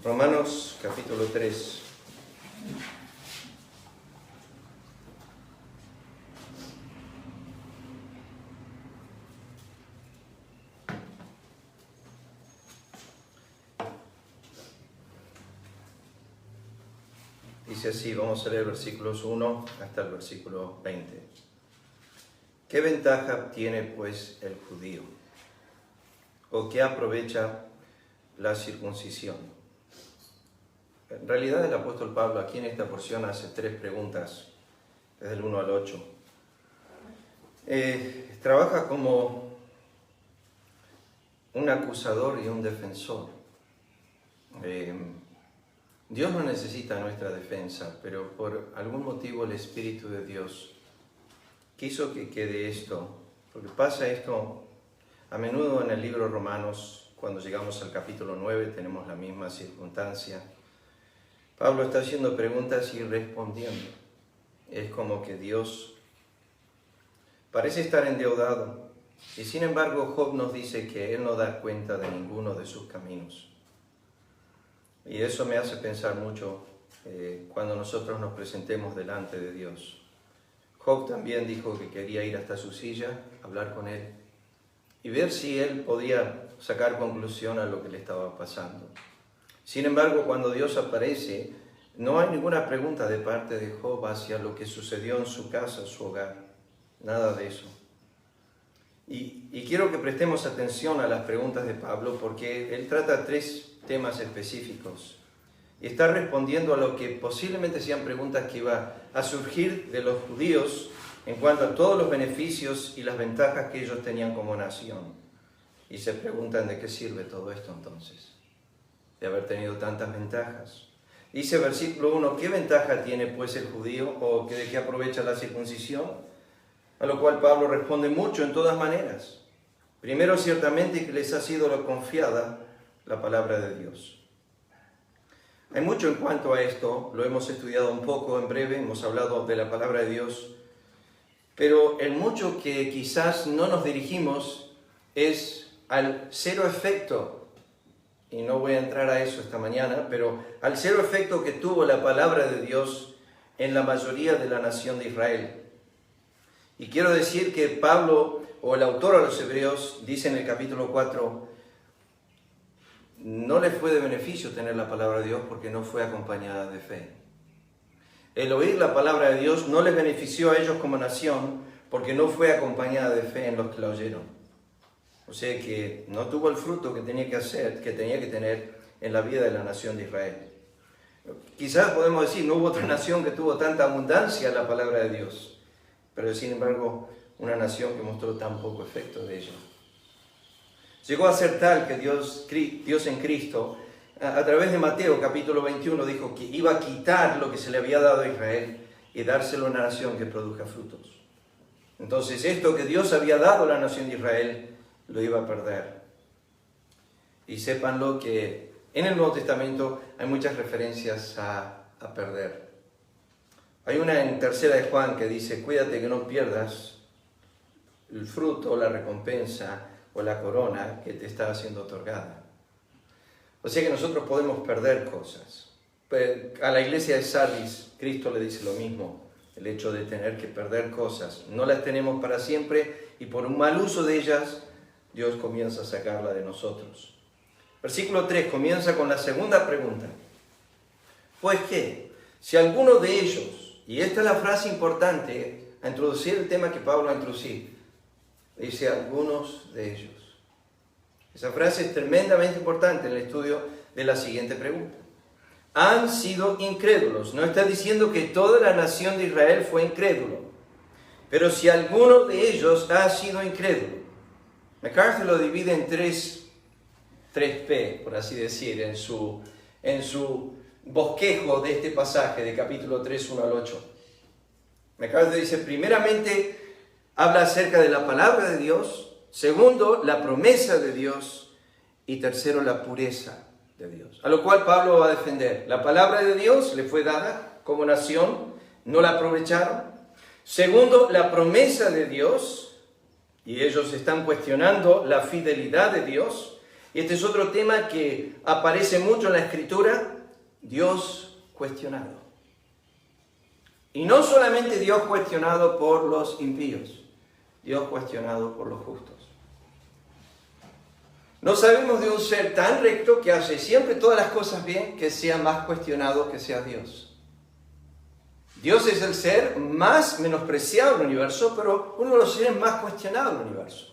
Romanos capítulo 3. Dice así, vamos a leer versículos 1 hasta el versículo 20. ¿Qué ventaja tiene pues el judío? ¿O qué aprovecha la circuncisión? En realidad el apóstol Pablo aquí en esta porción hace tres preguntas, desde el 1 al 8. Trabaja como un acusador y un defensor. Dios no necesita nuestra defensa, pero por algún motivo el Espíritu de Dios quiso que quede esto, porque pasa esto a menudo en el libro Romanos. Cuando llegamos al capítulo 9 tenemos la misma circunstancia. Pablo está haciendo preguntas y respondiendo. Es como que Dios parece estar endeudado, y sin embargo Job nos dice que él no da cuenta de ninguno de sus caminos. Y eso me hace pensar mucho cuando nosotros nos presentemos delante de Dios. Job también dijo que quería ir hasta su silla, hablar con él y ver si él podía sacar conclusión a lo que le estaba pasando. Sin embargo, cuando Dios aparece, no hay ninguna pregunta de parte de Job hacia lo que sucedió en su casa, su hogar. Nada de eso. Y quiero que prestemos atención a las preguntas de Pablo, porque él trata tres temas específicos y está respondiendo a lo que posiblemente sean preguntas que iban a surgir de los judíos en cuanto a todos los beneficios y las ventajas que ellos tenían como nación. Y se preguntan de qué sirve todo esto entonces, de haber tenido tantas ventajas. Dice versículo 1, ¿qué ventaja tiene pues el judío o de qué aprovecha la circuncisión? A lo cual Pablo responde mucho en todas maneras. Primero, ciertamente que les ha sido confiada la palabra de Dios. Hay mucho en cuanto a esto, lo hemos estudiado un poco en breve, hemos hablado de la palabra de Dios, pero el mucho que quizás no nos dirigimos es al cero efecto, y no voy a entrar a eso esta mañana, pero al cero efecto que tuvo la palabra de Dios en la mayoría de la nación de Israel. Y quiero decir que Pablo, o el autor a los Hebreos, dice en el capítulo 4, no les fue de beneficio tener la palabra de Dios porque no fue acompañada de fe. El oír la palabra de Dios no les benefició a ellos como nación porque no fue acompañada de fe en los que la oyeron. O sea que no tuvo el fruto que tenía que tener en la vida de la nación de Israel. Quizás podemos decir, no hubo otra nación que tuvo tanta abundancia en la palabra de Dios, pero sin embargo una nación que mostró tan poco efecto de ello. Llegó a ser tal que Dios en Cristo, a través de Mateo capítulo 21, dijo que iba a quitar lo que se le había dado a Israel y dárselo a una nación que produzca frutos. Entonces esto que Dios había dado a la nación de Israel, lo iba a perder. Y sépanlo que en el Nuevo Testamento hay muchas referencias a perder. Hay una en 3 de Juan que dice, cuídate que no pierdas el fruto, la recompensa o la corona que te está siendo otorgada. O sea que nosotros podemos perder cosas. A la iglesia de Sardis, Cristo le dice lo mismo, el hecho de tener que perder cosas. No las tenemos para siempre y por un mal uso de ellas, Dios comienza a sacarla de nosotros. Versículo 3 comienza con la segunda pregunta. Pues ¿qué? Si alguno de ellos, y esta es la frase importante a introducir el tema que Pablo va a introducir, dice algunos de ellos. Esa frase es tremendamente importante en el estudio de la siguiente pregunta. Han sido incrédulos. No está diciendo que toda la nación de Israel fue incrédulo, pero si alguno de ellos ha sido incrédulo. MacArthur lo divide en 3P, por así decir, en su bosquejo de este pasaje de capítulo 3, 1 al 8. MacArthur dice, primeramente, habla acerca de la palabra de Dios. Segundo, la promesa de Dios. Y tercero, la pureza de Dios. A lo cual Pablo va a defender. La palabra de Dios le fue dada como nación, no la aprovecharon. Segundo, la promesa de Dios. Y ellos están cuestionando la fidelidad de Dios. Y este es otro tema que aparece mucho en la Escritura, Dios cuestionado. Y no solamente Dios cuestionado por los impíos, Dios cuestionado por los justos. No sabemos de un ser tan recto que hace siempre todas las cosas bien, que sea más cuestionado que sea Dios. Dios es el ser más menospreciado del universo, pero uno de los seres más cuestionados del universo.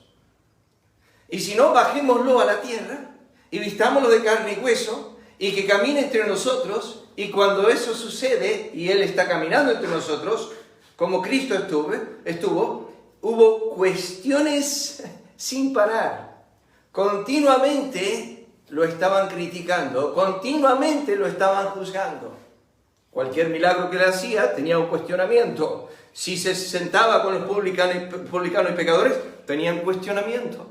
Y si no, bajémoslo a la tierra y vistámoslo de carne y hueso y que camine entre nosotros, y cuando eso sucede y Él está caminando entre nosotros, como Cristo estuvo, hubo cuestiones sin parar. Continuamente lo estaban criticando, continuamente lo estaban juzgando. Cualquier milagro que Él hacía tenía un cuestionamiento. Si se sentaba con los publicanos y pecadores, tenía un cuestionamiento.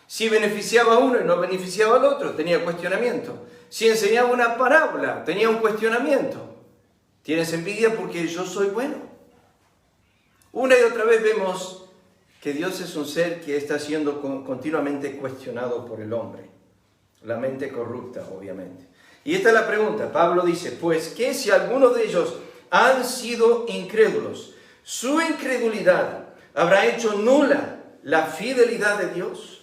Si beneficiaba a uno y no beneficiaba al otro, tenía cuestionamiento. Si enseñaba una parábola, tenía un cuestionamiento. ¿Tienes envidia porque yo soy bueno? Una y otra vez vemos que Dios es un ser que está siendo continuamente cuestionado por el hombre. La mente corrupta, obviamente. Y esta es la pregunta. Pablo dice, pues, ¿qué si algunos de ellos han sido incrédulos? ¿Su incredulidad habrá hecho nula la fidelidad de Dios?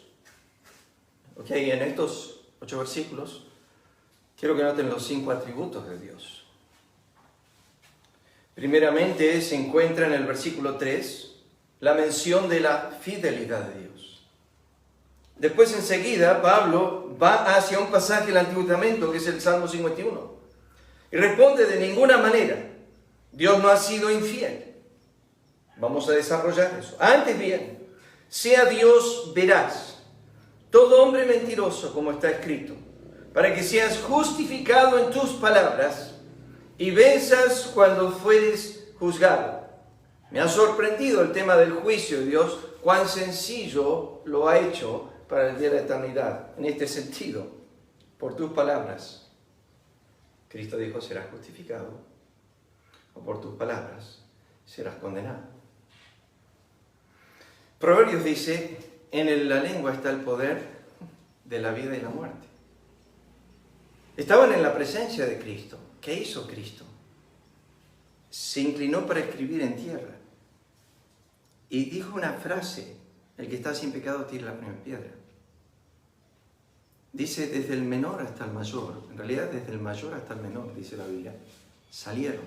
Ok, en estos 8 versículos, quiero que noten los 5 atributos de Dios. Primeramente se encuentra en el versículo 3 la mención de la fidelidad de Dios. Después enseguida Pablo va hacia un pasaje del Antiguo Testamento que es el Salmo 51 y responde de ninguna manera, Dios no ha sido infiel. Vamos a desarrollar eso. Antes bien, sea Dios veraz, todo hombre mentiroso, como está escrito, para que seas justificado en tus palabras y venzas cuando fueres juzgado. Me ha sorprendido el tema del juicio de Dios, cuán sencillo lo ha hecho para el día de la eternidad. En este sentido, por tus palabras, Cristo dijo, serás justificado, o por tus palabras, serás condenado. Proverbios dice, en la lengua está el poder de la vida y la muerte. Estaban en la presencia de Cristo. ¿Qué hizo Cristo? Se inclinó para escribir en tierra y dijo una frase, el que está sin pecado tire la primera piedra. Dice, desde el menor hasta el mayor, en realidad desde el mayor hasta el menor, dice la Biblia, salieron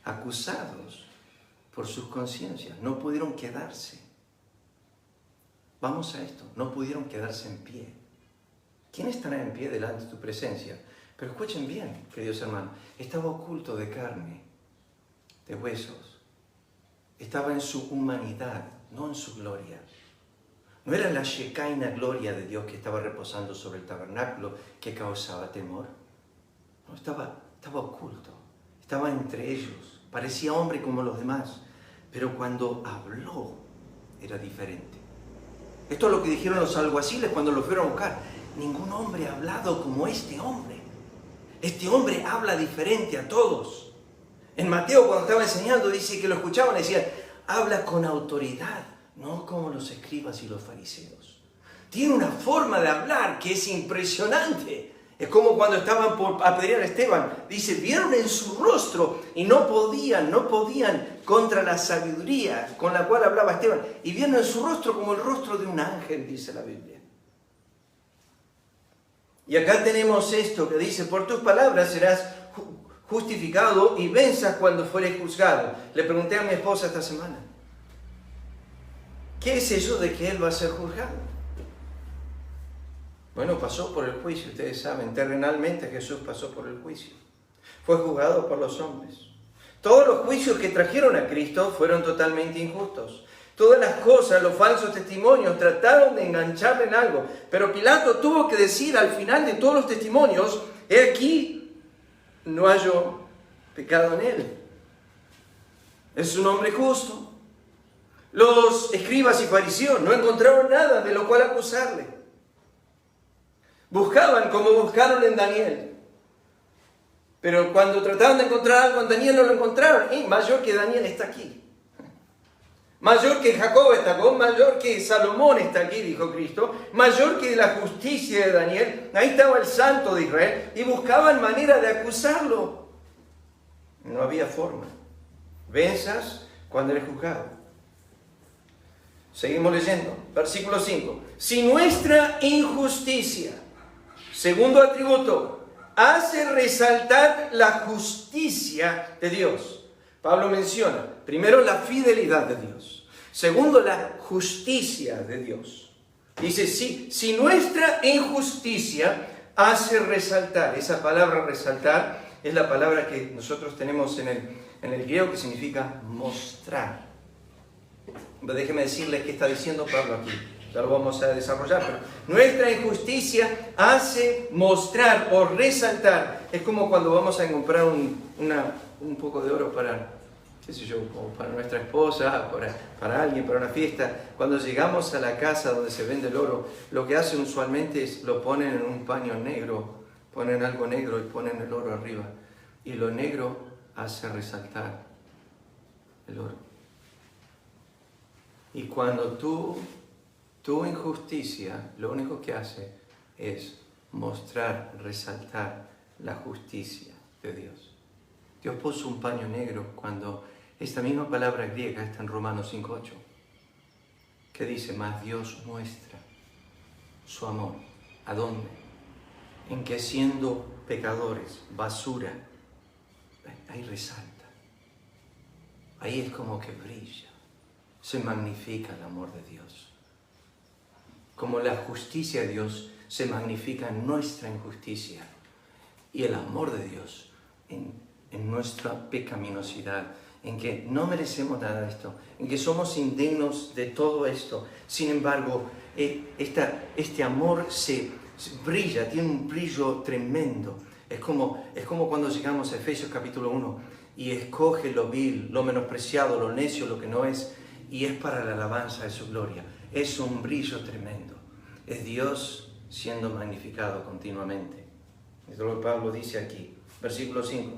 acusados por sus conciencias, no pudieron quedarse. Vamos a esto, no pudieron quedarse en pie. ¿Quién estará en pie delante de tu presencia? Pero escuchen bien, queridos hermanos, estaba oculto de carne, de huesos. Estaba en su humanidad, no en su gloria. No era la shekinah gloria de Dios que estaba reposando sobre el tabernáculo que causaba temor. No, estaba oculto, estaba entre ellos, parecía hombre como los demás, pero cuando habló era diferente. Esto es lo que dijeron los alguaciles cuando lo fueron a buscar. Ningún hombre ha hablado como este hombre. Este hombre habla diferente a todos. En Mateo, cuando estaba enseñando, dice que lo escuchaban y decían, habla con autoridad, no como los escribas y los fariseos. Tiene una forma de hablar que es impresionante. Es como cuando estaban por apedrear a Esteban. Dice, vieron en su rostro y no podían contra la sabiduría con la cual hablaba Esteban. Y vieron en su rostro como el rostro de un ángel, dice la Biblia. Y acá tenemos esto que dice, por tus palabras serás justificado y venzas cuando fueres juzgado. Le pregunté a mi esposa esta semana, ¿qué es eso de que él va a ser juzgado? Bueno, pasó por el juicio, ustedes saben, terrenalmente Jesús pasó por el juicio. Fue juzgado por los hombres. Todos los juicios que trajeron a Cristo fueron totalmente injustos. Todas las cosas, los falsos testimonios, trataron de engancharle en algo. Pero Pilato tuvo que decir al final de todos los testimonios, he aquí, no hallo pecado en él. Es un hombre justo. Los escribas y fariseos no encontraron nada de lo cual acusarle. Buscaban como buscaron en Daniel. Pero cuando trataron de encontrar algo en Daniel no lo encontraron. Y mayor que Daniel está aquí. Mayor que Jacob está con, mayor que Salomón está aquí, dijo Cristo, mayor que la justicia de Daniel. Ahí estaba el santo de Israel y buscaban manera de acusarlo. No había forma. Venzas cuando eres juzgado. Seguimos leyendo. Versículo 5. Si nuestra injusticia, segundo atributo, hace resaltar la justicia de Dios. Pablo menciona, primero, la fidelidad de Dios. Segundo, la justicia de Dios. Dice, si nuestra injusticia hace resaltar, esa palabra resaltar es la palabra que nosotros tenemos en el griego que significa mostrar. Déjeme decirles qué está diciendo Pablo aquí. Ya lo vamos a desarrollar, pero nuestra injusticia hace mostrar o resaltar. Es como cuando vamos a comprar un poco de oro para, qué sé yo, o para nuestra esposa, para alguien, para una fiesta. Cuando llegamos a la casa donde se vende el oro, lo que hacen usualmente es lo ponen en un paño negro, ponen algo negro y ponen el oro arriba. Y lo negro hace resaltar el oro. Y cuando tu injusticia lo único que hace es mostrar, resaltar la justicia de Dios. Dios puso un paño negro cuando esta misma palabra griega está en Romanos 5:8, que dice, mas Dios muestra su amor. ¿A dónde? En que siendo pecadores, basura, ahí resalta. Ahí es como que brilla, se magnifica el amor de Dios. Como la justicia de Dios se magnifica en nuestra injusticia y el amor de Dios en nuestra pecaminosidad, en que no merecemos nada de esto, en que somos indignos de todo esto. Sin embargo, este amor se brilla, tiene un brillo tremendo. Es como cuando llegamos a Efesios capítulo 1 y escoge lo vil, lo menospreciado, lo necio, lo que no es, y es para la alabanza de su gloria. Es un brillo tremendo. Es Dios siendo magnificado continuamente. Es lo que Pablo dice aquí. Versículo 5.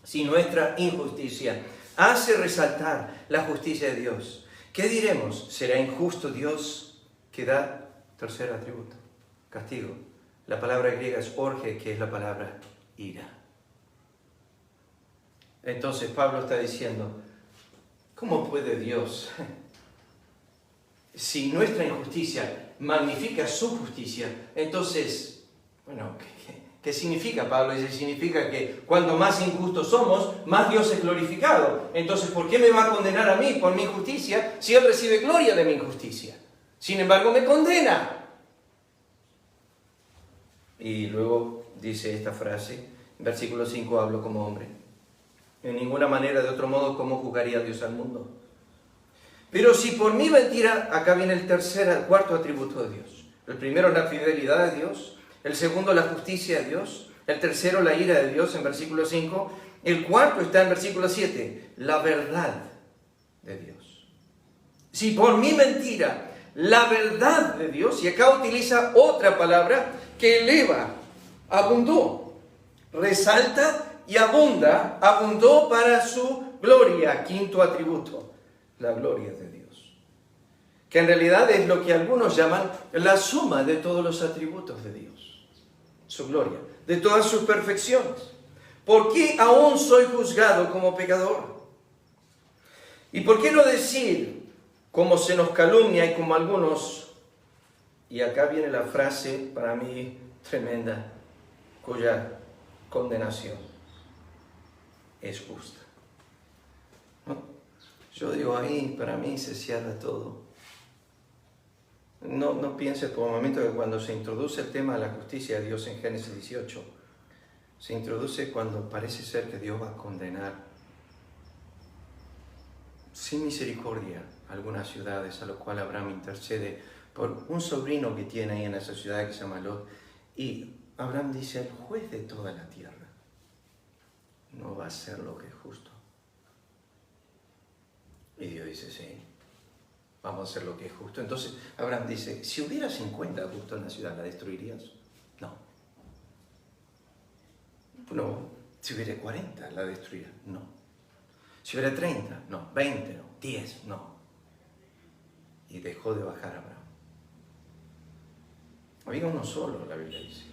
Si nuestra injusticia hace resaltar la justicia de Dios, ¿qué diremos? ¿Será injusto Dios que da? Tercer atributo, castigo. La palabra griega es orge, que es la palabra ira. Entonces Pablo está diciendo, ¿cómo puede Dios, si nuestra injusticia magnifica su justicia, entonces, bueno, ¿qué significa, Pablo? Dice, significa que cuando más injustos somos, más Dios es glorificado. Entonces, ¿por qué me va a condenar a mí por mi injusticia si Él recibe gloria de mi injusticia? Sin embargo, me condena. Y luego dice esta frase, versículo 5, hablo como hombre. En ninguna manera, de otro modo, ¿cómo juzgaría Dios al mundo? Pero si por mi mentira, acá viene el cuarto atributo de Dios. El primero, la fidelidad de Dios. El segundo, la justicia de Dios. El tercero, la ira de Dios, en versículo 5. El cuarto está en versículo 7, la verdad de Dios. Si por mi mentira, la verdad de Dios, y acá utiliza otra palabra que eleva, abundó, resalta y abundó para su gloria. Quinto atributo, la gloria de Dios. Que en realidad es lo que algunos llaman la suma de todos los atributos de Dios. Su gloria, de todas sus perfecciones. ¿Por qué aún soy juzgado como pecador? ¿Y por qué no decir, como se nos calumnia y como algunos, y acá viene la frase para mí tremenda, cuya condenación es justa? ¿No? Yo digo, ahí para mí se cierra todo. No pienses por un momento que cuando se introduce el tema de la justicia de Dios en Génesis 18, se introduce cuando parece ser que Dios va a condenar sin misericordia algunas ciudades, a lo cual Abraham intercede por un sobrino que tiene ahí en esa ciudad que se llama Lot. Y Abraham dice, el juez de toda la tierra no va a hacer lo que es justo. Y Dios dice, sí, vamos a hacer lo que es justo. Entonces Abraham dice, si hubiera 50 justos en la ciudad, ¿la destruirías? No. No. Si hubiera 40, ¿la destruirías? No. Si hubiera 30, no. 20, no. 10, no. y dejó de bajar Abraham. Había uno solo, la Biblia dice.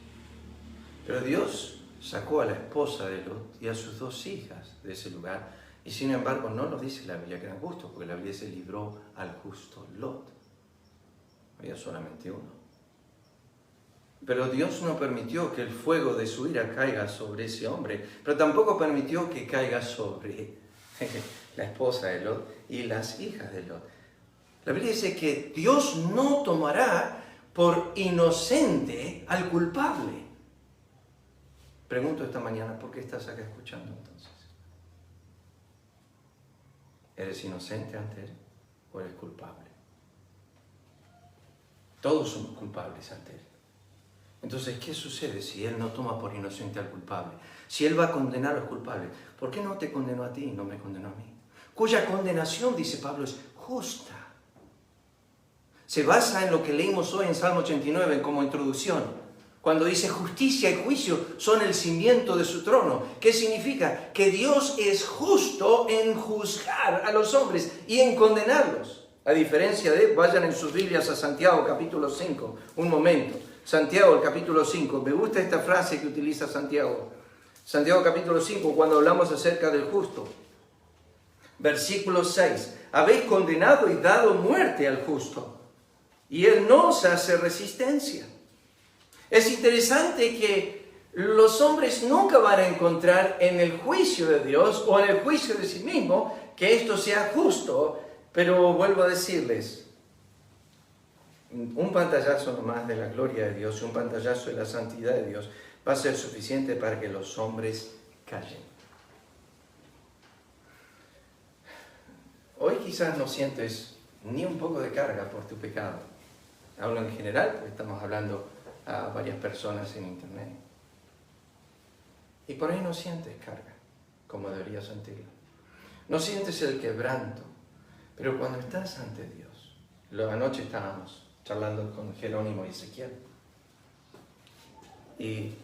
Pero Dios sacó a la esposa de Lot y a sus 2 hijas de ese lugar, y sin embargo no nos dice la Biblia que eran justos, porque la Biblia se libró al justo Lot. Había solamente uno. Pero Dios no permitió que el fuego de su ira caiga sobre ese hombre, pero tampoco permitió que caiga sobre la esposa de Lot y las hijas de Lot. La Biblia dice que Dios no tomará por inocente al culpable. Pregunto esta mañana, ¿por qué estás acá escuchando entonces? ¿Eres inocente ante Él o eres culpable? Todos somos culpables ante Él. Entonces, ¿qué sucede si Él no toma por inocente al culpable? Si Él va a condenar a los culpables, ¿por qué no te condenó a ti y no me condenó a mí? Cuya condenación, dice Pablo, es justa. Se basa en lo que leímos hoy en Salmo 89 como introducción, cuando dice justicia y juicio son el cimiento de su trono. ¿Qué significa? Que Dios es justo en juzgar a los hombres y en condenarlos. A diferencia de, vayan en sus Biblias a Santiago capítulo 5, un momento. Santiago, el capítulo 5. Me gusta esta frase que utiliza Santiago. Santiago, capítulo 5, cuando hablamos acerca del justo. Versículo 6. Habéis condenado y dado muerte al justo, y él no os hace resistencia. Es interesante que los hombres nunca van a encontrar en el juicio de Dios o en el juicio de sí mismo que esto sea justo, pero vuelvo a decirles, un pantallazo nomás de la gloria de Dios, un pantallazo de la santidad de Dios, va a ser suficiente para que los hombres callen. Hoy quizás no sientes ni un poco de carga por tu pecado. Hablo en general, porque estamos hablando a varias personas en internet. Y por ahí no sientes carga, como deberías sentirlo. No sientes el quebranto, pero cuando estás ante Dios. Anoche estábamos charlando con Jerónimo y Ezequiel. Y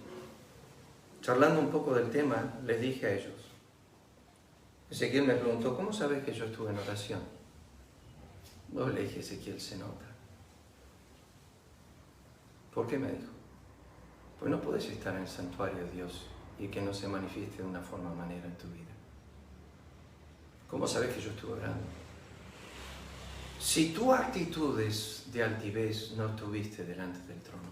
charlando un poco del tema, les dije a ellos. Ezequiel me preguntó, ¿cómo sabes que yo estuve en oración? No, le dije, Ezequiel, se nota. ¿Por qué? Me dijo. Pues no puedes estar en el santuario de Dios y que no se manifieste de una forma o manera en tu vida. ¿Cómo sabes que yo estuve orando? Si tus actitudes de altivez no estuviste delante del trono,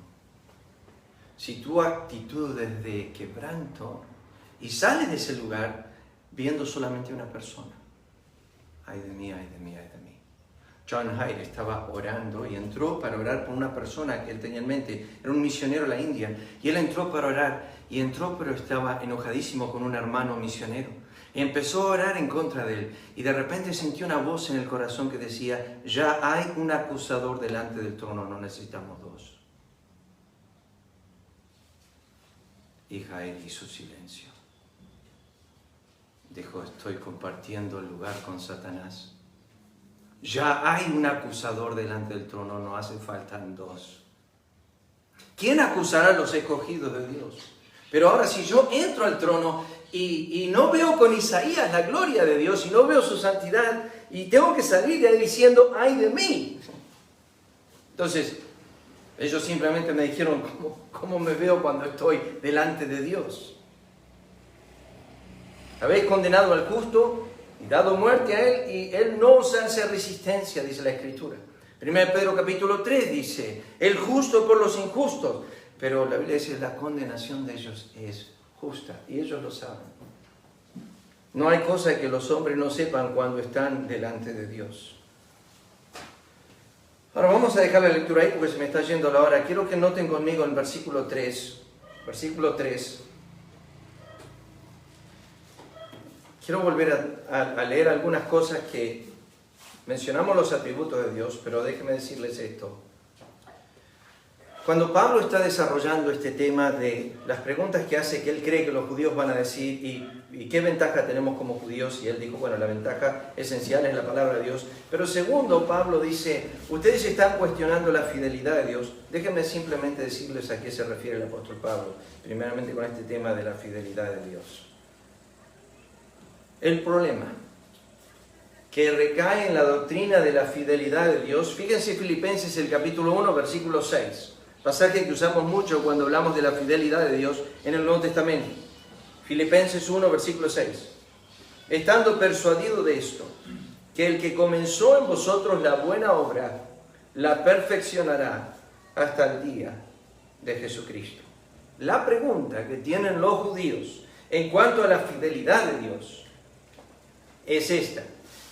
si tu actitud es de quebranto y sales de ese lugar viendo solamente una persona, ay de mí, ay de mí, ay de mí. John Hyde estaba orando y entró para orar por una persona que él tenía en mente. Era un misionero en la India y él entró para orar y entró pero estaba enojadísimo con un hermano misionero. Y empezó a orar en contra de él y de repente sintió una voz en el corazón que decía, ya hay un acusador delante del trono, no necesitamos dos. Y Hyde hizo silencio. Dijo, estoy compartiendo el lugar con Satanás. Ya hay un acusador delante del trono, no hace falta dos. ¿Quién acusará a los escogidos de Dios? Pero ahora si yo entro al trono y no veo con Isaías la gloria de Dios y no veo su santidad y tengo que salir de ahí diciendo, ¡ay de mí! Entonces, ellos simplemente me dijeron, ¿cómo me veo cuando estoy delante de Dios? Habéis condenado al justo y dado muerte a él, y él no os hace resistencia, dice la Escritura. 1 Pedro capítulo 3 dice, el justo por los injustos, pero la Biblia dice, la condenación de ellos es justa, y ellos lo saben. No hay cosa que los hombres no sepan cuando están delante de Dios. Ahora vamos a dejar la lectura ahí porque se me está yendo la hora. Quiero que noten conmigo el versículo 3. Versículo 3. Quiero volver a leer algunas cosas que mencionamos los atributos de Dios, pero déjenme decirles esto. Cuando Pablo está desarrollando este tema de las preguntas que hace, que él cree que los judíos van a decir y qué ventaja tenemos como judíos, y él dijo, bueno, la ventaja esencial es la palabra de Dios. Pero segundo, Pablo dice, ustedes están cuestionando la fidelidad de Dios. Déjenme simplemente decirles a qué se refiere el apóstol Pablo, primeramente con este tema de la fidelidad de Dios. El problema que recae en la doctrina de la fidelidad de Dios. Fíjense Filipenses el capítulo 1, versículo 6. Pasaje que usamos mucho cuando hablamos de la fidelidad de Dios en el Nuevo Testamento. Filipenses 1, versículo 6. Estando persuadido de esto, que el que comenzó en vosotros la buena obra, la perfeccionará hasta el día de Jesucristo. La pregunta que tienen los judíos en cuanto a la fidelidad de Dios es esta.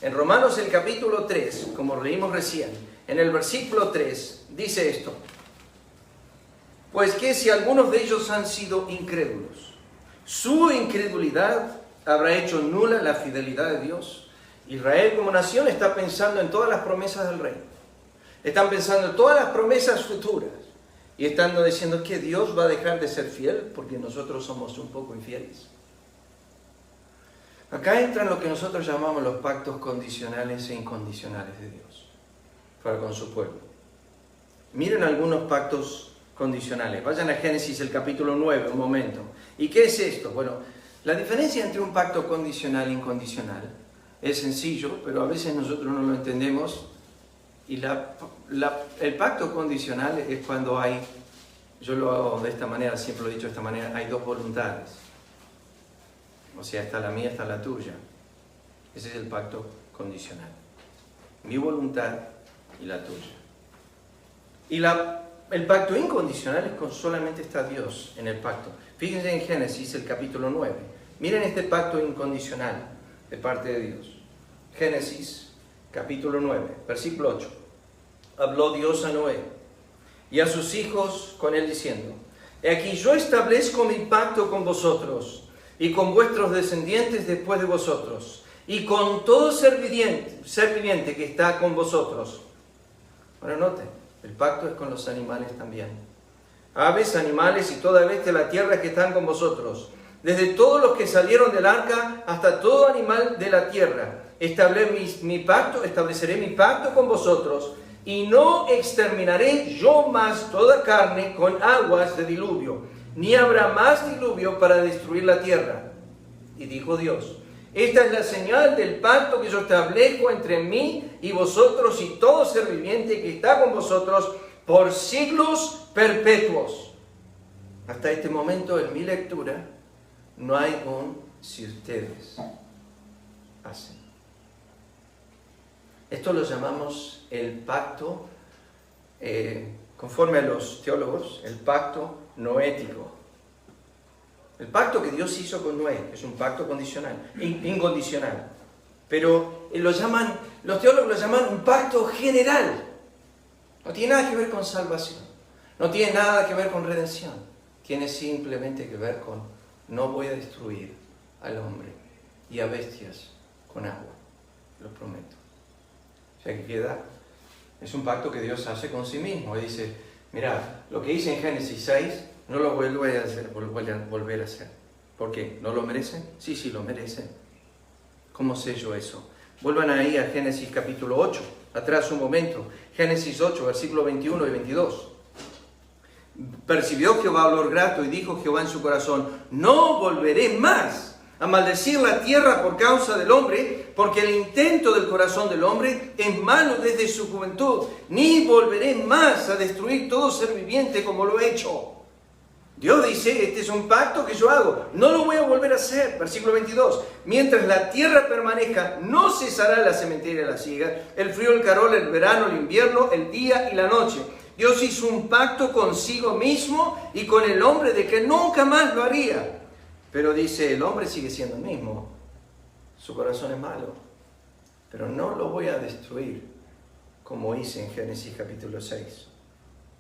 En Romanos el capítulo 3, como leímos recién, en el versículo 3, dice esto: pues que si algunos de ellos han sido incrédulos, su incredulidad habrá hecho nula la fidelidad de Dios. Israel como nación está pensando en todas las promesas del rey. Están pensando en todas las promesas futuras. Y están diciendo que Dios va a dejar de ser fiel porque nosotros somos un poco infieles. Acá entran lo que nosotros llamamos los pactos condicionales e incondicionales de Dios para con su pueblo. Miren algunos pactos condicionales. Vayan a Génesis el capítulo 9, un momento. ¿Y qué es esto? Bueno, la diferencia entre un pacto condicional e incondicional es sencillo, pero a veces nosotros no lo entendemos. Y el pacto condicional es cuando hay, yo lo hago de esta manera, siempre lo he dicho de esta manera, hay dos voluntades. O sea, está la mía, está la tuya. Ese es el pacto condicional. Mi voluntad y la tuya. Y el pacto incondicional es con solamente está Dios en el pacto. Fíjense en Génesis, el capítulo 9. Miren este pacto incondicional de parte de Dios. Génesis, capítulo 9, versículo 8. Habló Dios a Noé y a sus hijos con él diciendo: he aquí yo establezco mi pacto con vosotros y con vuestros descendientes después de vosotros, y con todo ser viviente que está con vosotros. Ahora noten, el pacto es con los animales también. Aves, animales y toda bestia de la tierra que están con vosotros, desde todos los que salieron del arca hasta todo animal de la tierra. Estableceré mi pacto con vosotros, y no exterminaré yo más toda carne con aguas de diluvio, ni habrá más diluvio para destruir la tierra. Y dijo Dios: esta es la señal del pacto que yo establezco entre mí y vosotros y todo ser viviente que está con vosotros por siglos perpetuos. Hasta este momento en mi lectura no hay un si ustedes hacen. Esto lo llamamos el pacto, conforme a los teólogos, el pacto noético. El pacto que Dios hizo con Noé es un pacto condicional, incondicional. Pero los teólogos lo llaman un pacto general. No tiene nada que ver con salvación. No tiene nada que ver con redención. Tiene simplemente que ver con: no voy a destruir al hombre y a bestias con agua. Lo prometo. O sea que queda, es un pacto que Dios hace con sí mismo. Y dice: mirad, lo que hice en Génesis 6, no lo vuelvo a volver a hacer. ¿Por qué? ¿No lo merecen? Sí, sí, lo merecen. ¿Cómo sé yo eso? Vuelvan ahí a Génesis capítulo 8, atrás un momento. Génesis 8, versículos 21 y 22. Percibió Jehová olor grato, y dijo Jehová en su corazón: no volveré más a maldecir la tierra por causa del hombre, porque el intento del corazón del hombre es malo desde su juventud, ni volveré más a destruir todo ser viviente como lo he hecho. Dios dice: este es un pacto que yo hago, no lo voy a volver a hacer. Versículo 22. Mientras la tierra permanezca, no cesará la sementera y la siega, el frío, el calor, el verano, el invierno, el día y la noche. Dios hizo un pacto consigo mismo y con el hombre de que nunca más lo haría. Pero dice: el hombre sigue siendo el mismo, su corazón es malo, pero no lo voy a destruir como hice en Génesis capítulo 6.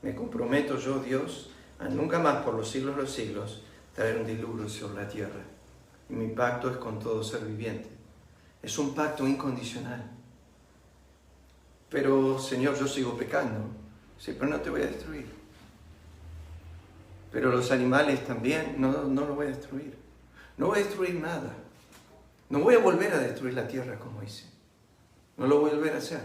Me comprometo yo, Dios, a nunca más por los siglos de los siglos traer un diluvio sobre la tierra. Y mi pacto es con todo ser viviente. Es un pacto incondicional. Pero, Señor, yo sigo pecando. Sí, pero no te voy a destruir. Pero los animales también, no los voy a destruir. No voy a destruir nada. No voy a volver a destruir la tierra como hice. No lo voy a volver a hacer.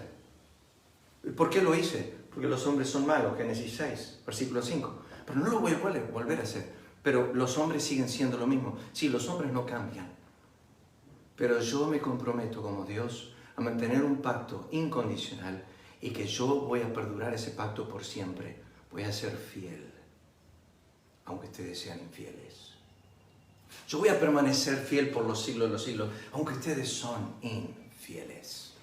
¿Y por qué lo hice? Porque los hombres son malos, Génesis 6, versículo 5. Pero no lo voy a volver a hacer. Pero los hombres siguen siendo lo mismo. Sí, los hombres no cambian. Pero yo me comprometo como Dios a mantener un pacto incondicional y que yo voy a perdurar ese pacto por siempre. Voy a ser fiel, aunque ustedes sean infieles. Yo voy a permanecer fiel por los siglos de los siglos, aunque ustedes son infieles.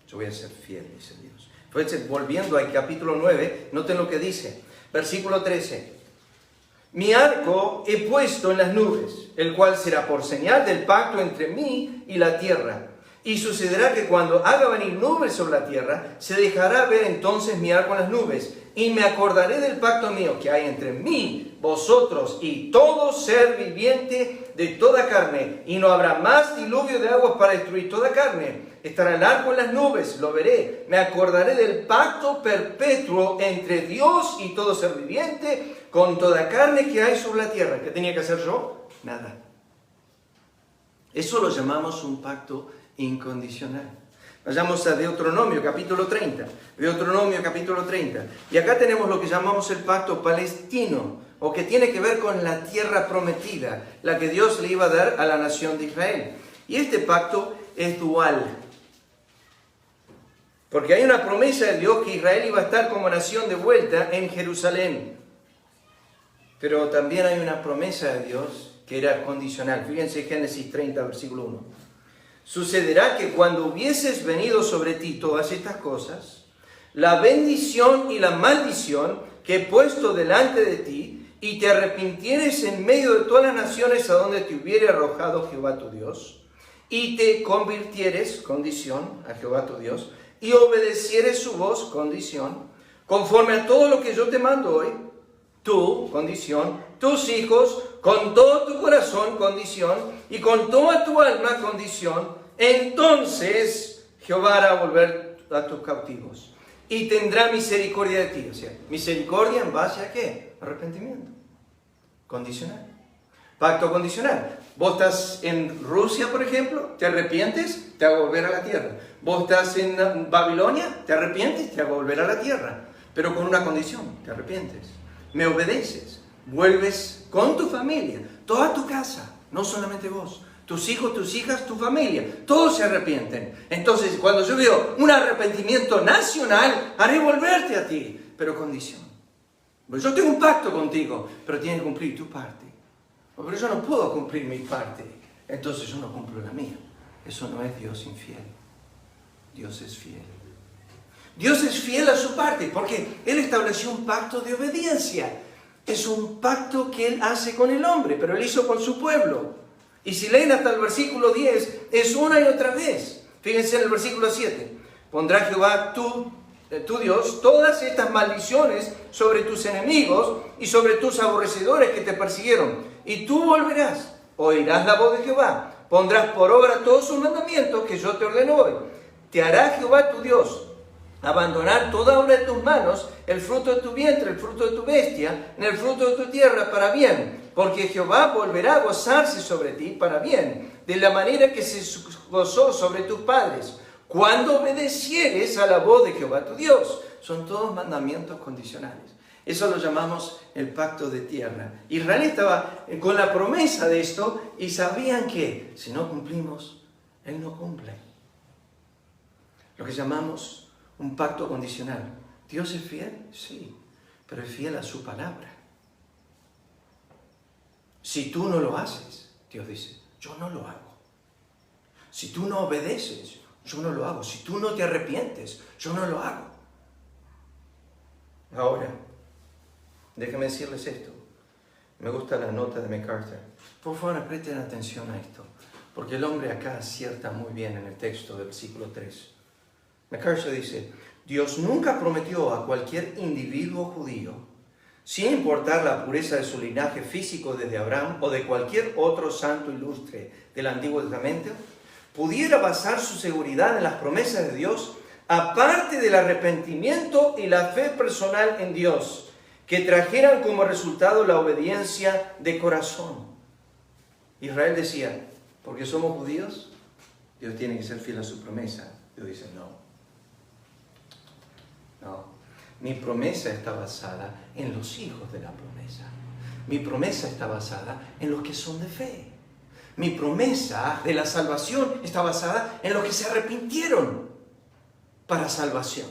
Yo voy a ser fiel, dice Dios. Entonces, volviendo al capítulo 9, noten lo que dice. Versículo 13. Mi arco he puesto en las nubes, el cual será por señal del pacto entre mí y la tierra. Y sucederá que cuando haga venir nubes sobre la tierra, se dejará ver entonces mi arco en las nubes. Y me acordaré del pacto mío que hay entre mí, vosotros y todo ser viviente de toda carne. Y no habrá más diluvio de aguas para destruir toda carne. Estará el arco en las nubes, lo veré. Me acordaré del pacto perpetuo entre Dios y todo ser viviente, con toda carne que hay sobre la tierra. ¿Qué tenía que hacer yo? Nada. Eso lo llamamos un pacto incondicional. Vayamos a Deuteronomio capítulo 30. Deuteronomio capítulo 30. Y acá tenemos lo que llamamos el pacto palestino, o que tiene que ver con la tierra prometida, la que Dios le iba a dar a la nación de Israel. Y este pacto es dual. Porque hay una promesa de Dios que Israel iba a estar como nación de vuelta en Jerusalén. Pero también hay una promesa de Dios que era condicional. Fíjense Génesis 30, versículo 1. Sucederá que cuando hubieses venido sobre ti todas estas cosas, la bendición y la maldición que he puesto delante de ti, y te arrepintieres en medio de todas las naciones a donde te hubiere arrojado Jehová tu Dios, y te convirtieres, condición, a Jehová tu Dios, y obedecieres su voz, condición, conforme a todo lo que yo te mando hoy, tú, condición, tus hijos, con todo tu corazón, condición, y con toda tu alma, condición, entonces Jehová hará volver a tus cautivos y tendrá misericordia de ti. O sea, misericordia en base a ¿qué? Arrepentimiento. Condicional. Pacto condicional. Vos estás en Rusia, por ejemplo, te arrepientes, te hago volver a la tierra. Vos estás en Babilonia, te arrepientes, te hago volver a la tierra. Pero con una condición, te arrepientes. Me obedeces, vuelves con tu familia, toda tu casa, no solamente vos, tus hijos, tus hijas, tu familia, todos se arrepienten. Entonces, cuando yo veo un arrepentimiento nacional, haré volverte a ti, pero condición. Pues yo tengo un pacto contigo, pero tienes que cumplir tu parte. Pero yo no puedo cumplir mi parte, entonces yo no cumplo la mía. Eso no es Dios infiel. Dios es fiel. Dios es fiel a su parte, porque Él estableció un pacto de obediencia. Es un pacto que Él hace con el hombre, pero Él hizo con su pueblo. Y si leen hasta el versículo 10, es una y otra vez. Fíjense en el versículo 7. Pondrá Jehová tu Dios todas estas maldiciones sobre tus enemigos y sobre tus aborrecedores que te persiguieron. Y tú volverás, oirás la voz de Jehová, pondrás por obra todos sus mandamientos que yo te ordeno hoy. Te hará Jehová tu Dios abandonar toda obra de tus manos, el fruto de tu vientre, el fruto de tu bestia, en el fruto de tu tierra para bien, porque Jehová volverá a gozarse sobre ti para bien, de la manera que se gozó sobre tus padres, cuando obedecieres a la voz de Jehová tu Dios. Son todos mandamientos condicionales. Eso lo llamamos el pacto de tierra. Israel estaba con la promesa de esto y sabían que si no cumplimos, Él no cumple. Lo que llamamos un pacto condicional. ¿Dios es fiel? Sí, pero es fiel a su palabra. Si tú no lo haces, Dios dice, yo no lo hago. Si tú no obedeces, yo no lo hago. Si tú no te arrepientes, yo no lo hago. Ahora, déjenme decirles esto. Me gusta la nota de MacArthur. Por favor, presten atención a esto, porque el hombre acá acierta muy bien en el texto del versículo 3. MacArthur dice, Dios nunca prometió a cualquier individuo judío, sin importar la pureza de su linaje físico desde Abraham o de cualquier otro santo ilustre del Antiguo Testamento, pudiera basar su seguridad en las promesas de Dios, aparte del arrepentimiento y la fe personal en Dios, que trajeran como resultado la obediencia de corazón. Israel decía, porque somos judíos, Dios tiene que ser fiel a su promesa. Dios dice, no. Mi promesa está basada en los hijos de la promesa. Mi promesa está basada en los que son de fe. Mi promesa de la salvación está basada en los que se arrepintieron para salvación.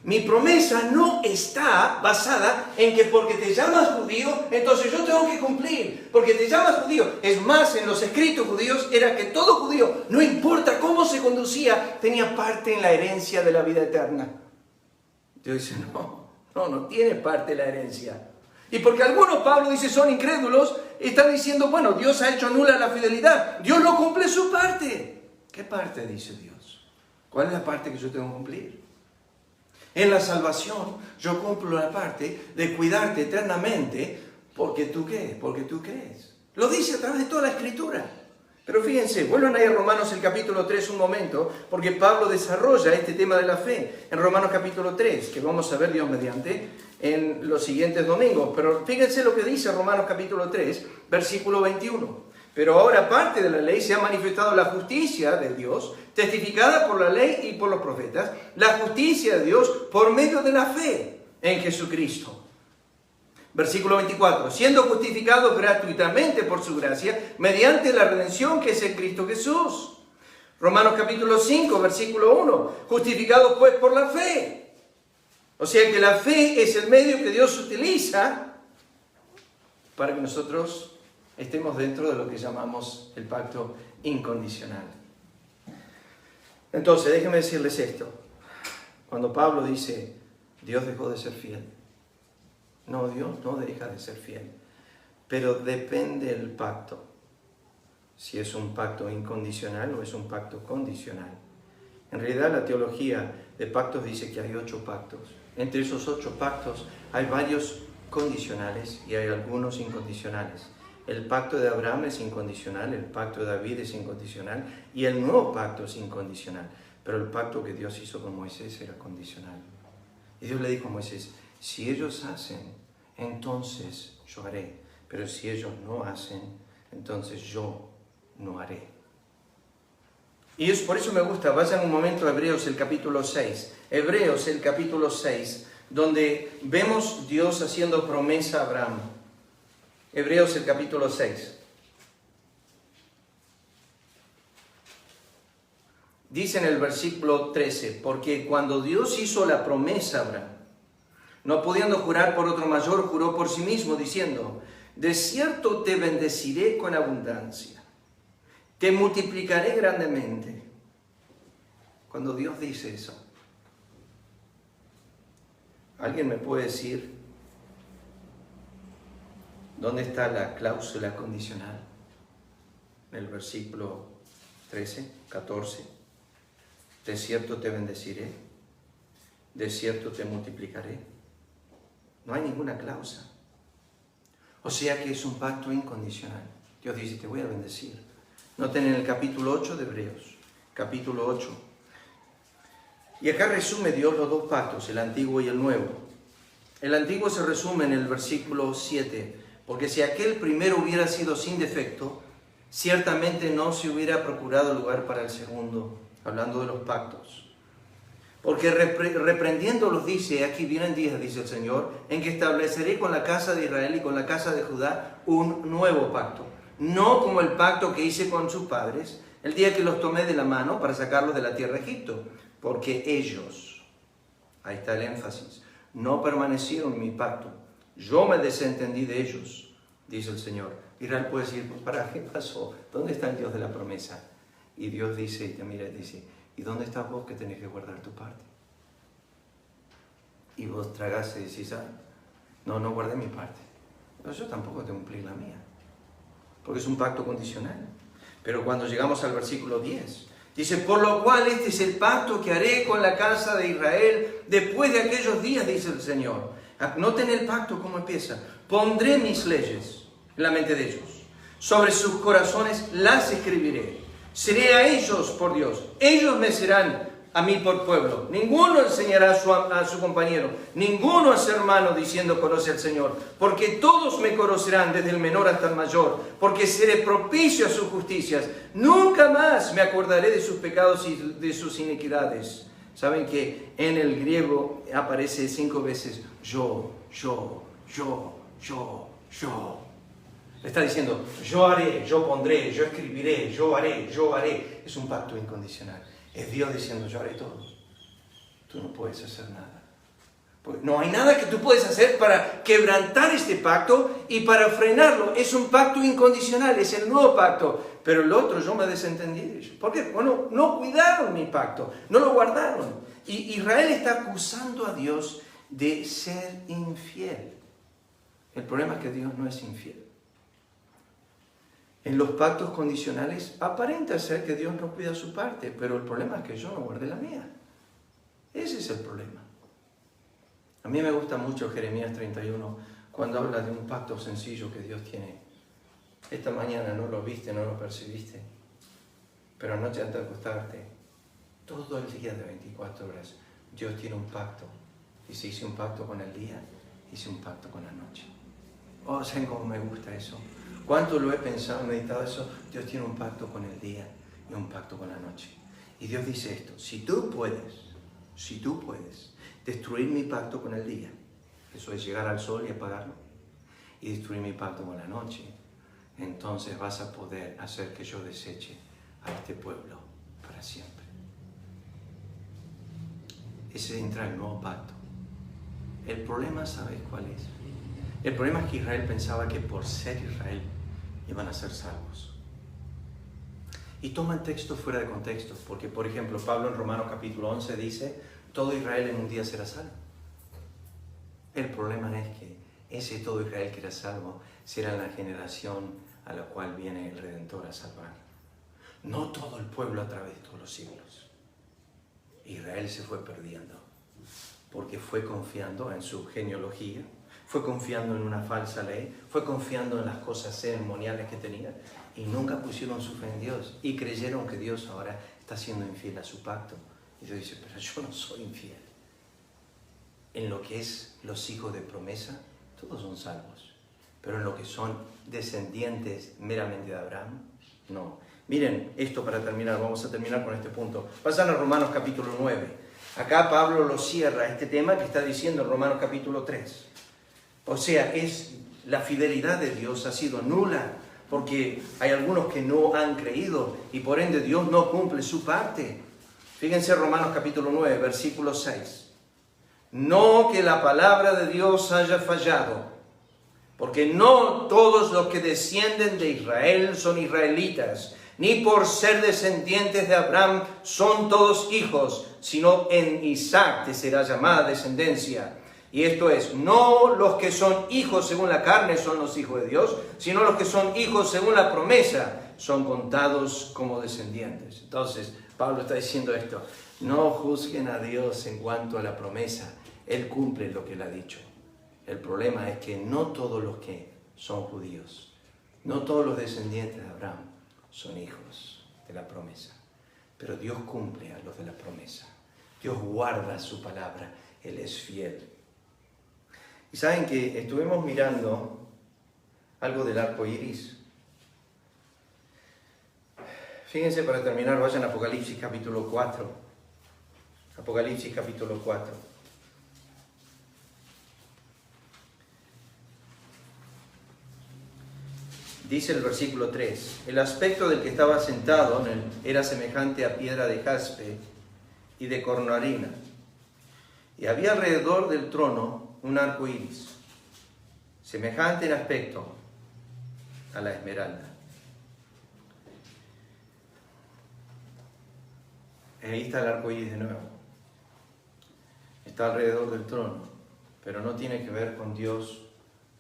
Mi promesa no está basada en que porque te llamas judío, entonces yo tengo que cumplir. Porque te llamas judío. Es más, en los escritos judíos era que todo judío, no importa cómo se conducía, tenía parte en la herencia de la vida eterna. Dios dice, no tiene parte en la herencia. Y porque algunos, Pablo dice, son incrédulos, están diciendo, bueno, Dios ha hecho nula la fidelidad. Dios no cumple su parte. ¿Qué parte dice Dios? ¿Cuál es la parte que yo tengo que cumplir? En la salvación yo cumplo la parte de cuidarte eternamente porque tú ¿qué? Porque tú crees. Lo dice a través de toda la Escritura. Pero fíjense, vuelvan ahí a Romanos el capítulo 3 un momento, porque Pablo desarrolla este tema de la fe en Romanos capítulo 3, que vamos a ver Dios mediante en los siguientes domingos. Pero fíjense lo que dice Romanos capítulo 3, versículo 21. Pero ahora, aparte de la ley, se ha manifestado la justicia de Dios, testificada por la ley y por los profetas, la justicia de Dios por medio de la fe en Jesucristo. Versículo 24, siendo justificados gratuitamente por su gracia, mediante la redención que es en Cristo Jesús. Romanos capítulo 5, versículo 1, justificados pues por la fe. O sea que la fe es el medio que Dios utiliza para que nosotros estemos dentro de lo que llamamos el pacto incondicional. Entonces, déjenme decirles esto. Cuando Pablo dice, Dios dejó de ser fiel. No, Dios no deja de ser fiel. Pero depende el pacto. Si es un pacto incondicional o es un pacto condicional. En realidad, la teología de pactos dice que hay 8 pactos. Entre esos 8 pactos hay varios condicionales y hay algunos incondicionales. El pacto de Abraham es incondicional, el pacto de David es incondicional y el nuevo pacto es incondicional. Pero el pacto que Dios hizo con Moisés era condicional. Y Dios le dijo a Moisés, si ellos hacen, entonces yo haré. Pero si ellos no hacen, entonces yo no haré. Y por eso me gusta, vayan un momento a Hebreos el capítulo 6. Hebreos el capítulo 6, donde vemos Dios haciendo promesa a Abraham. Hebreos el capítulo 6. Dice en el versículo 13, porque cuando Dios hizo la promesa a Abraham, no pudiendo jurar por otro mayor, juró por sí mismo, diciendo, de cierto te bendeciré con abundancia, te multiplicaré grandemente. Cuando Dios dice eso, ¿alguien me puede decir dónde está la cláusula condicional? En el versículo 13, 14. De cierto te bendeciré, de cierto te multiplicaré. No hay ninguna cláusula. O sea que es un pacto incondicional. Dios dice, te voy a bendecir. Noten en el capítulo 8 de Hebreos, capítulo 8. Y acá resume Dios los 2 pactos, el antiguo y el nuevo. El antiguo se resume en el versículo 7, porque si aquel primero hubiera sido sin defecto, ciertamente no se hubiera procurado lugar para el segundo, hablando de los pactos. Porque reprendiéndolos dice, aquí vienen días, dice el Señor, en que estableceré con la casa de Israel y con la casa de Judá un nuevo pacto. No como el pacto que hice con sus padres, el día que los tomé de la mano para sacarlos de la tierra de Egipto. Porque ellos, ahí está el énfasis, no permanecieron en mi pacto. Yo me desentendí de ellos, dice el Señor. Israel puede decir, ¿para qué pasó? ¿Dónde está el Dios de la promesa? Y Dios dice, y te mira y dice, ¿y dónde estás vos que tenés que guardar tu parte? Y vos tragás y decís, no guardé mi parte. Pero yo tampoco tengo que cumplir la mía. Porque es un pacto condicional. Pero cuando llegamos al versículo 10, dice, por lo cual este es el pacto que haré con la casa de Israel después de aquellos días, dice el Señor. Noten el pacto cómo empieza. Pondré mis leyes en la mente de ellos. Sobre sus corazones las escribiré. Seré a ellos por Dios. Ellos me serán a mí por pueblo. Ninguno enseñará a su compañero, ninguno a su hermano diciendo conoce al Señor. Porque todos me conocerán desde el menor hasta el mayor. Porque seré propicio a sus justicias. Nunca más me acordaré de sus pecados y de sus iniquidades. Saben que en el griego aparece 5 veces yo. Le está diciendo, yo haré, yo pondré, yo escribiré, yo haré, yo haré. Es un pacto incondicional. Es Dios diciendo, yo haré todo. Tú no puedes hacer nada. No hay nada que tú puedes hacer para quebrantar este pacto y para frenarlo. Es un pacto incondicional, es el nuevo pacto. Pero el otro yo me desentendí. ¿Por qué? Bueno, no cuidaron mi pacto, no lo guardaron. Y Israel está acusando a Dios de ser infiel. El problema es que Dios no es infiel. En los pactos condicionales aparenta ser que Dios no cuida su parte, pero el problema es que yo no guardé la mía. Ese es el problema. A mí me gusta mucho Jeremías 31, cuando habla de un pacto sencillo que Dios tiene. Esta mañana no lo viste, no lo percibiste, pero anoche antes de acostarte, todo el día de 24 horas, Dios tiene un pacto. Y si hice un pacto con el día, hice un pacto con la noche. Oh, ¿saben cómo me gusta eso? ¿Cuánto lo he pensado, meditado eso? Dios tiene un pacto con el día y un pacto con la noche. Y Dios dice esto, si tú puedes destruir mi pacto con el día, eso es llegar al sol y apagarlo, y destruir mi pacto con la noche, entonces vas a poder hacer que yo deseche a este pueblo para siempre. Ese entra el nuevo pacto. El problema, ¿sabes cuál es? El problema es que Israel pensaba que por ser Israel iban a ser salvos. Y toman textos fuera de contexto, porque por ejemplo Pablo en Romanos capítulo 11 dice, todo Israel en un día será salvo. El problema es que ese todo Israel que era salvo será la generación a la cual viene el Redentor a salvar. No todo el pueblo a través de todos los siglos. Israel se fue perdiendo, porque fue confiando en su genealogía, fue confiando en una falsa ley, fue confiando en las cosas ceremoniales que tenía y nunca pusieron su fe en Dios y creyeron que Dios ahora está siendo infiel a su pacto. Y Dios dice, pero yo no soy infiel. En lo que es los hijos de promesa, todos son salvos. Pero en lo que son descendientes meramente de Abraham, no. Miren, esto para terminar, vamos a terminar con este punto. Pasan a Romanos capítulo 9. Acá Pablo lo cierra este tema que está diciendo en Romanos capítulo 3. O sea, la fidelidad de Dios ha sido nula porque hay algunos que no han creído y por ende Dios no cumple su parte. Fíjense Romanos capítulo 9, versículo 6. No que la palabra de Dios haya fallado, porque no todos los que descienden de Israel son israelitas, ni por ser descendientes de Abraham son todos hijos, sino en Isaac te será llamada descendencia. Y esto es, no los que son hijos según la carne son los hijos de Dios, sino los que son hijos según la promesa son contados como descendientes. Entonces, Pablo está diciendo esto, no juzguen a Dios en cuanto a la promesa, Él cumple lo que Él ha dicho. El problema es que no todos los que son judíos, no todos los descendientes de Abraham son hijos de la promesa, pero Dios cumple a los de la promesa. Dios guarda su palabra, Él es fiel. Y saben que estuvimos mirando algo del arco iris. Fíjense para terminar, vayan a Apocalipsis capítulo 4. Apocalipsis capítulo 4. Dice el versículo 3, el aspecto del que estaba sentado en él era semejante a piedra de jaspe y de cornalina. Y había alrededor del trono un arco iris, semejante en aspecto a la esmeralda. Ahí está el arco iris de nuevo. Está alrededor del trono, pero no tiene que ver con Dios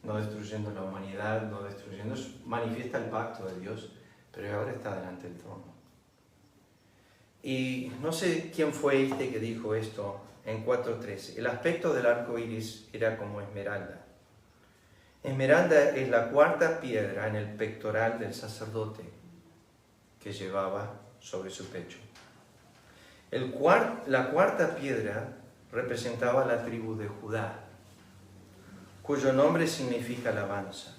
no destruyendo la humanidad, no destruyendo, manifiesta el pacto de Dios, pero ahora está delante del trono. Y no sé quién fue este que dijo esto en 4.13. El aspecto del arco iris era como esmeralda. Esmeralda es la cuarta piedra en el pectoral del sacerdote que llevaba sobre su pecho. La cuarta piedra representaba la tribu de Judá, cuyo nombre significa alabanza.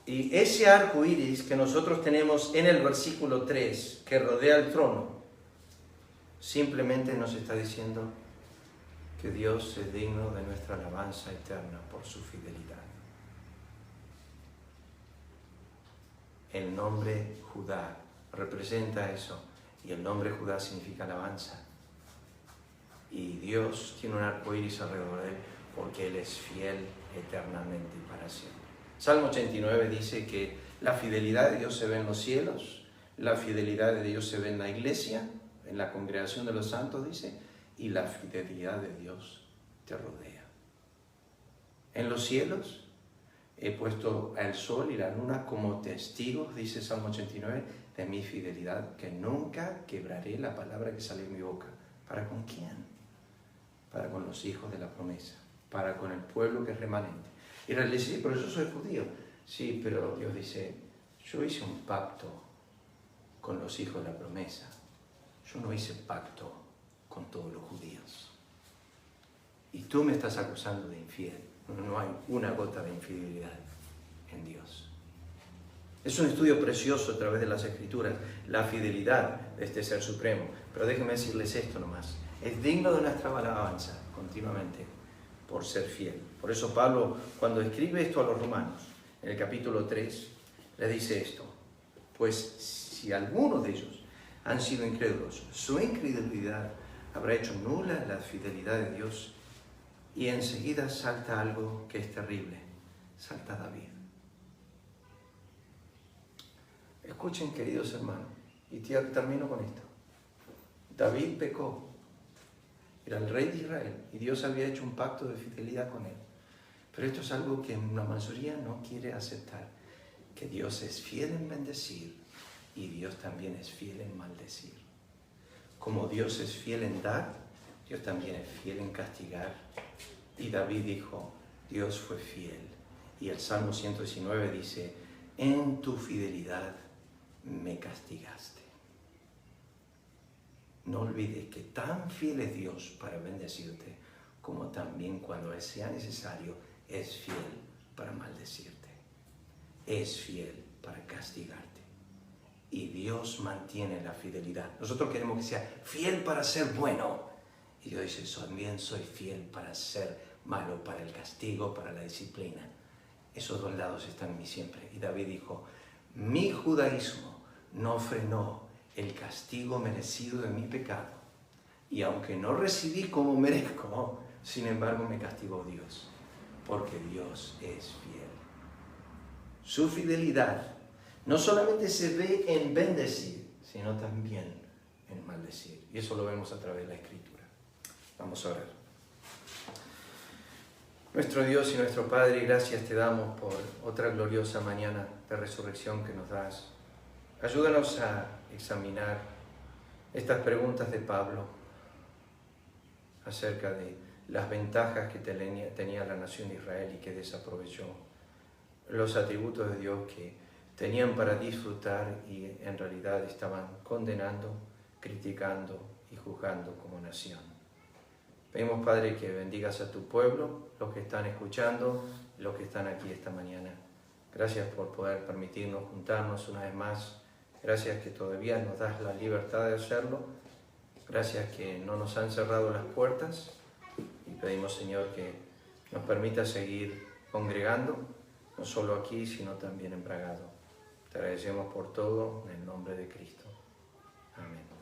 Y ese arco iris que nosotros tenemos en el versículo 3, que rodea el trono, simplemente nos está diciendo que Dios es digno de nuestra alabanza eterna por su fidelidad. el nombre Judá representa eso, y el nombre Judá significa alabanza. Y Dios tiene un arco iris alrededor de él porque Él es fiel eternamente y para siempre. Salmo 89 dice que la fidelidad de Dios se ve en los cielos, la fidelidad de Dios se ve en la iglesia, en la congregación de los santos, dice, y la fidelidad de Dios te rodea. En los cielos he puesto al sol y la luna como testigos, dice Salmo 89, de mi fidelidad, que nunca quebraré la palabra que sale de mi boca. ¿Para con quién? Para con los hijos de la promesa, para con el pueblo que es remanente. Y Israel dice, sí, pero yo soy judío. Sí, pero Dios dice, yo hice un pacto con los hijos de la promesa. Yo no hice pacto con todos los judíos. Y tú me estás acusando de infiel. No hay una gota de infidelidad en Dios. Es un estudio precioso a través de las Escrituras, la fidelidad de este Ser Supremo. Pero déjenme decirles esto nomás. Es digno de nuestra alabanza continuamente por ser fiel. Por eso Pablo, cuando escribe esto a los romanos, en el capítulo 3, les dice esto. Pues si algunos de ellos han sido incrédulos, su incredulidad habrá hecho nula la fidelidad de Dios. Y enseguida salta algo que es terrible. Salta David. Escuchen, queridos hermanos, y termino con esto. David pecó. Era el rey de Israel y Dios había hecho un pacto de fidelidad con él. Pero esto es algo que la mayoría no quiere aceptar. Que Dios es fiel en bendecir y Dios también es fiel en maldecir. Como Dios es fiel en dar, Dios también es fiel en castigar. Y David dijo, Dios fue fiel. Y el Salmo 119 dice, en tu fidelidad me castigaste. No olvides que tan fiel es Dios para bendecirte, como también cuando sea necesario, es fiel para maldecirte. Es fiel para castigarte. Y Dios mantiene la fidelidad. Nosotros queremos que sea fiel para ser bueno. Y Dios dice, también soy fiel para ser malo, para el castigo, para la disciplina. Esos dos lados están en mí siempre. Y David dijo, mi judaísmo no frenó el castigo merecido de mi pecado. Y aunque no recibí como merezco, sin embargo me castigó Dios, porque Dios es fiel. Su fidelidad no solamente se ve en bendecir, sino también en maldecir. Y eso lo vemos a través de la Escritura. Vamos a orar. Nuestro Dios y nuestro Padre, gracias te damos por otra gloriosa mañana de resurrección que nos das. Ayúdanos a examinar estas preguntas de Pablo acerca de las ventajas que tenía la nación de Israel y que desaprovechó, los atributos de Dios que tenían para disfrutar y en realidad estaban condenando, criticando y juzgando como nación. Pedimos, Padre, que bendigas a tu pueblo, los que están escuchando, los que están aquí esta mañana. Gracias por poder permitirnos juntarnos una vez más. Gracias que todavía nos das la libertad de hacerlo. Gracias que no nos han cerrado las puertas. Y pedimos, Señor, que nos permita seguir congregando, no solo aquí, sino también en Bragado. Te agradecemos por todo, en el nombre de Cristo. Amén.